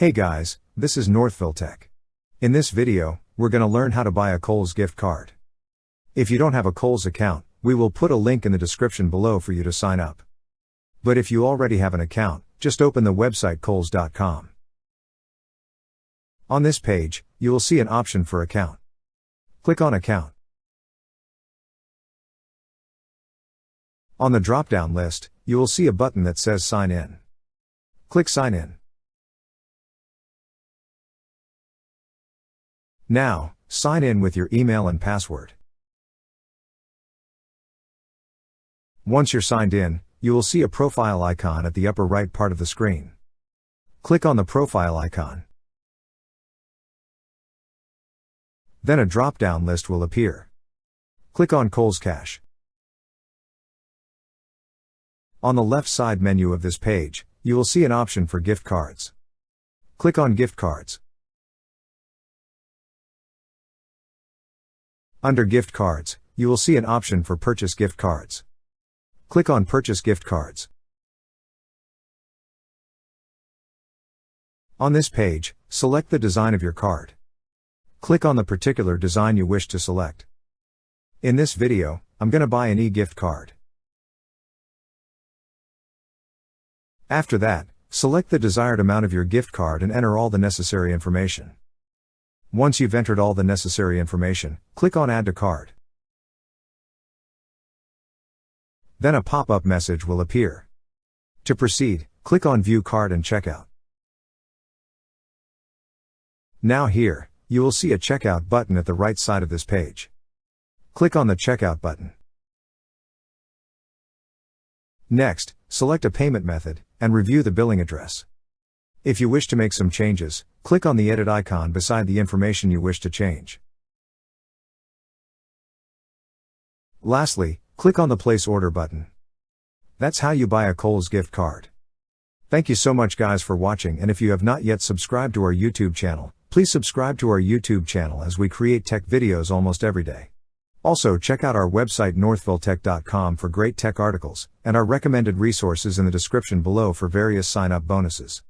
Hey guys, this is Northville Tech. In this video, we're gonna learn how to buy a Kohl's gift card. If you don't have a Kohl's account, we will put a link in the description below for you to sign up. But if you already have an account, just open the website kohls.com. On this page, you will see an option for account. Click on Account. On the drop-down list, you will see a button that says Sign In. Click Sign In. Now, sign in with your email and password. Once you're signed in, you will see a profile icon at the upper right part of the screen. Click on the profile icon. Then a drop-down list will appear. Click on Kohl's Cash. On the left side menu of this page, you will see an option for gift cards. Click on Gift Cards. Under Gift Cards, you will see an option for Purchase Gift Cards. Click on Purchase Gift Cards. On this page, select the design of your card. Click on the particular design you wish to select. In this video, I'm going to buy an e-gift card. After that, select the desired amount of your gift card and enter all the necessary information. Once you've entered all the necessary information, click on Add to Card. Then a pop-up message will appear. To proceed, click on View Card and Checkout. Now here, you will see a Checkout button at the right side of this page. Click on the Checkout button. Next, select a payment method, and review the billing address. If you wish to make some changes, click on the edit icon beside the information you wish to change. Lastly, click on the Place Order button. That's how you buy a Kohl's gift card. Thank you so much guys for watching, and if you have not yet subscribed to our YouTube channel, please subscribe to our YouTube channel as we create tech videos almost every day. Also check out our website northvilletech.com for great tech articles, and our recommended resources in the description below for various sign-up bonuses.